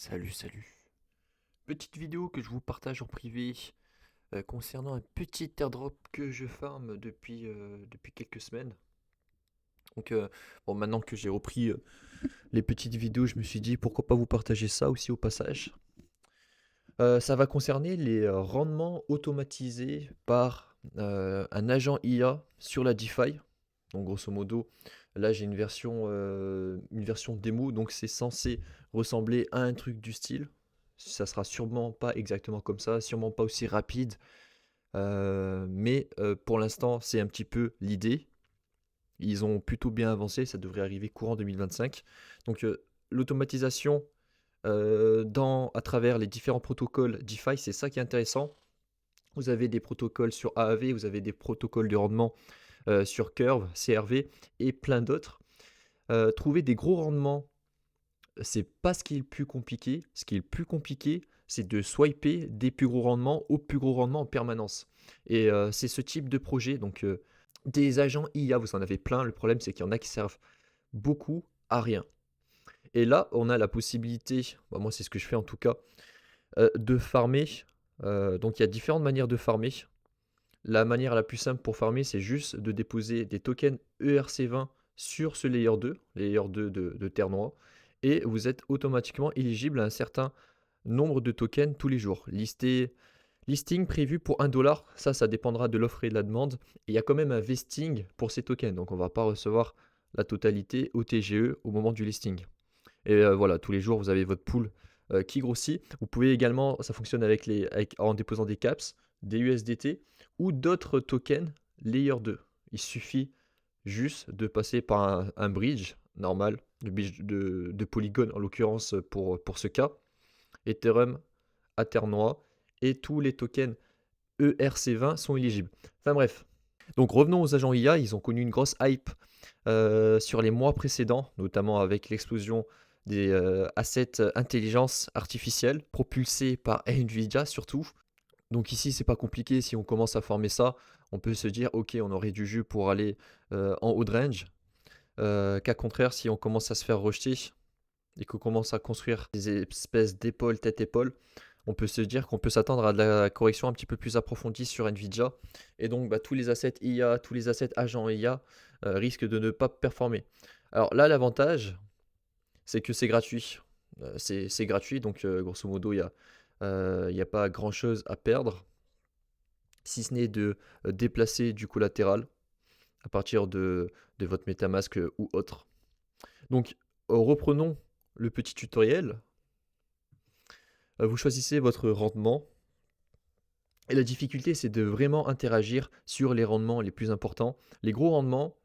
Salut, salut. Petite vidéo que je vous partage en privé concernant un petit airdrop que je farm depuis quelques semaines. Donc, bon, maintenant que j'ai repris les petites vidéos, je me suis dit pourquoi pas vous partager ça aussi au passage. Ça va concerner les rendements automatisés par un agent IA sur la DeFi. Donc, grosso modo, là j'ai une version démo, donc c'est censé ressembler à un truc du style. Ça sera sûrement pas exactement comme ça, sûrement pas aussi rapide, mais pour l'instant c'est un petit peu l'idée. Ils ont plutôt bien avancé, ça devrait arriver courant 2025. Donc l'automatisation à travers les différents protocoles DeFi, c'est ça qui est intéressant. Vous avez des protocoles sur AAV, vous avez des protocoles de rendement sur Curve, CRV et plein d'autres. Trouver des gros rendements, c'est pas ce qui est le plus compliqué. Ce qui est le plus compliqué, c'est de swiper des plus gros rendements au plus gros rendement en permanence. Et c'est ce type de projet. Donc des agents IA, vous en avez plein. Le problème, c'est qu'il y en a qui servent beaucoup à rien. Et là, on a la possibilité, bah, moi c'est ce que je fais en tout cas, de farmer. Donc il y a différentes manières de farmer. La manière la plus simple pour farmer, c'est juste de déposer des tokens ERC20 sur ce layer 2, layer 2 de Terre Noire, et vous êtes automatiquement éligible à un certain nombre de tokens tous les jours. Listing prévu pour 1 $, ça dépendra de l'offre et de la demande. Et il y a quand même un vesting pour ces tokens, donc on ne va pas recevoir la totalité au TGE au moment du listing. Et voilà, tous les jours, vous avez votre pool qui grossit. Vous pouvez également, ça fonctionne en déposant des caps, des USDT ou d'autres tokens Layer 2. Il suffit juste de passer par un bridge normal, le bridge de Polygon en l'occurrence pour ce cas, Ethereum, Aternoa, et tous les tokens ERC20 sont éligibles. Enfin bref. Donc revenons aux agents IA, ils ont connu une grosse hype sur les mois précédents, notamment avec l'explosion des assets intelligence artificielle propulsés par Nvidia surtout. Donc ici c'est pas compliqué, si on commence à former ça, on peut se dire ok, on aurait du jus pour aller en haut de range. Qu'à contraire, si on commence à se faire rejeter et qu'on commence à construire des espèces d'épaules, tête-épaule, on peut se dire qu'on peut s'attendre à de la correction un petit peu plus approfondie sur Nvidia. Et donc bah, tous les assets IA, tous les assets agents IA risquent de ne pas performer. Alors là, l'avantage, c'est que c'est gratuit. C'est gratuit, donc grosso modo, il n'y a pas grand-chose à perdre, si ce n'est de déplacer du collatéral à partir de votre MetaMask ou autre. Donc reprenons le petit tutoriel. Vous choisissez votre rendement. Et la difficulté, c'est de vraiment interagir sur les rendements les plus importants. Les gros rendements,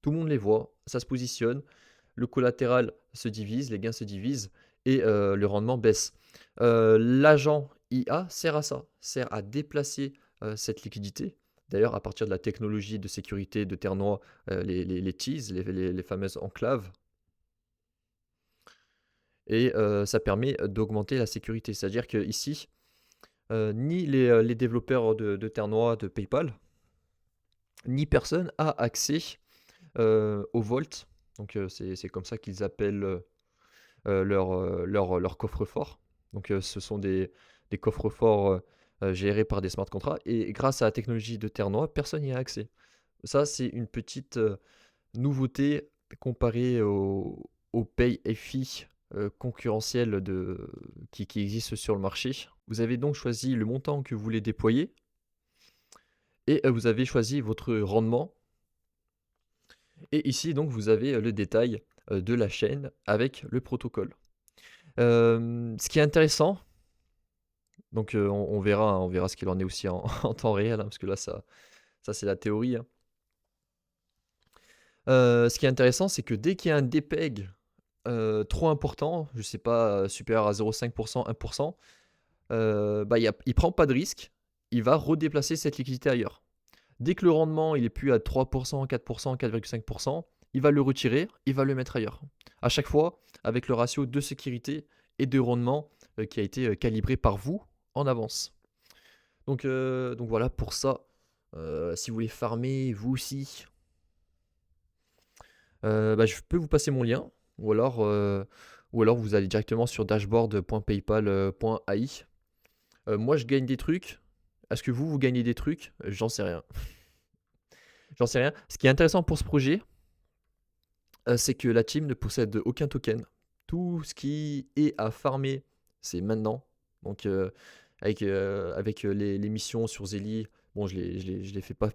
tout le monde les voit, ça se positionne, le collatéral se divise, les gains se divisent et le rendement baisse. L'agent IA sert à ça, sert à déplacer cette liquidité. D'ailleurs, à partir de la technologie de sécurité de Terre Noire, les teas, les fameuses enclaves, et ça permet d'augmenter la sécurité. C'est-à-dire qu'ici, ni les développeurs de Terre Noire, de PayPal, ni personne a accès au Vault. Donc c'est comme ça qu'ils appellent leur coffre-fort. Donc ce sont des coffres-forts gérés par des smart contracts. Et grâce à la technologie de Terre Noire, personne n'y a accès. Ça, c'est une petite nouveauté comparée au Pay FI concurrentiel qui existe sur le marché. Vous avez donc choisi le montant que vous voulez déployer et vous avez choisi votre rendement. Et ici, donc, vous avez le détail de la chaîne avec le protocole. Ce qui est intéressant, donc on verra, hein, on verra ce qu'il en est aussi en, en temps réel, hein, parce que là, ça c'est la théorie, hein. Ce qui est intéressant, c'est que dès qu'il y a un dépeg trop important, je sais pas, supérieur à 0,5%, 1%, bah, il prend pas de risque, il va redéplacer cette liquidité ailleurs. Dès que le rendement il est plus à 3%, 4%, 4,5%, il va le retirer, il va le mettre ailleurs. À chaque fois, avec le ratio de sécurité et de rendement qui a été calibré par vous en avance. Donc voilà, pour ça, si vous voulez farmer vous aussi, bah, je peux vous passer mon lien, ou ou alors vous allez directement sur dashboard.paypal.ai. Moi, je gagne des trucs. Est-ce que vous gagnez des trucs? J'en sais rien. J'en sais rien. Ce qui est intéressant pour ce projet, c'est que la team ne possède aucun token. Tout ce qui est à farmer, c'est maintenant. Donc, avec les missions sur Zeli, bon, je les fais pas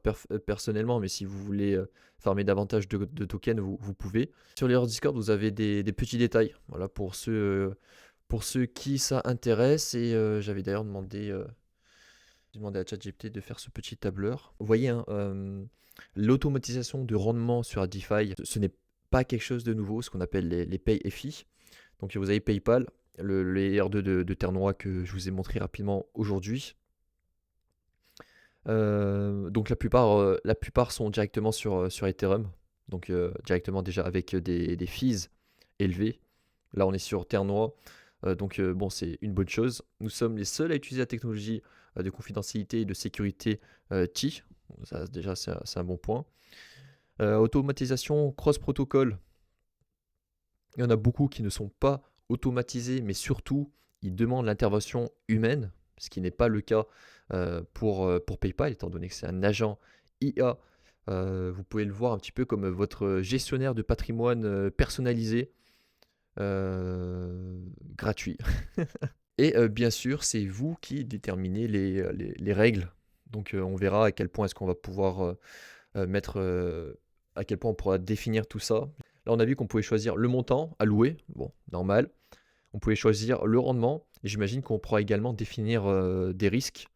personnellement, mais si vous voulez farmer davantage de tokens, vous pouvez. Sur les Discord, vous avez des petits détails. Voilà, pour ceux qui ça intéresse. Et j'avais d'ailleurs demandé à ChatGPT de faire ce petit tableur. Vous voyez, hein, l'automatisation de rendement sur la DeFi, ce n'est pas quelque chose de nouveau, ce qu'on appelle les pay FI. Donc vous avez PayPal, le layer 2 de Terre Noire que je vous ai montré rapidement aujourd'hui. Donc la plupart sont directement sur Ethereum, donc directement déjà avec des fees élevés. Là on est sur Terre Noire, donc bon, c'est une bonne chose. Nous sommes les seuls à utiliser la technologie de confidentialité et de sécurité TI. Ça, déjà c'est un bon point. Automatisation cross-protocol. Il y en a beaucoup qui ne sont pas automatisés, mais surtout, ils demandent l'intervention humaine, ce qui n'est pas le cas pour PayPal, étant donné que c'est un agent IA. Vous pouvez le voir un petit peu comme votre gestionnaire de patrimoine personnalisé, gratuit. Et bien sûr, c'est vous qui déterminez les règles. Donc on verra à quel point est-ce qu'on va pouvoir à quel point on pourra définir tout ça. Là, on a vu qu'on pouvait choisir le montant à louer, bon, normal. On pouvait choisir le rendement, et j'imagine qu'on pourra également définir des risques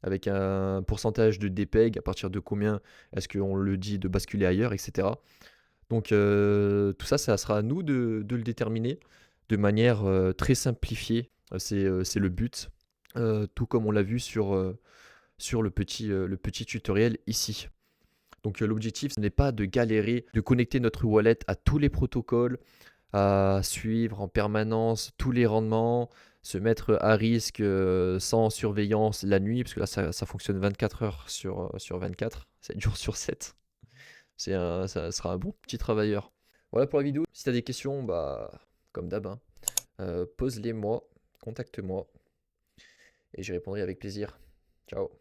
avec un pourcentage de DPEG, à partir de combien est-ce qu'on le dit de basculer ailleurs, etc. Donc tout ça, ça sera à nous de le déterminer de manière très simplifiée. C'est le but, tout comme on l'a vu sur le petit tutoriel ici. Donc l'objectif, ce n'est pas de galérer, de connecter notre wallet à tous les protocoles, à suivre en permanence tous les rendements, se mettre à risque sans surveillance la nuit, parce que là ça fonctionne 24 heures sur 24, 7 jours sur 7. Ça sera un bon petit travailleur. Voilà pour la vidéo. Si tu as des questions, bah, comme d'hab, hein, pose-les moi, contacte-moi, et j'y répondrai avec plaisir. Ciao.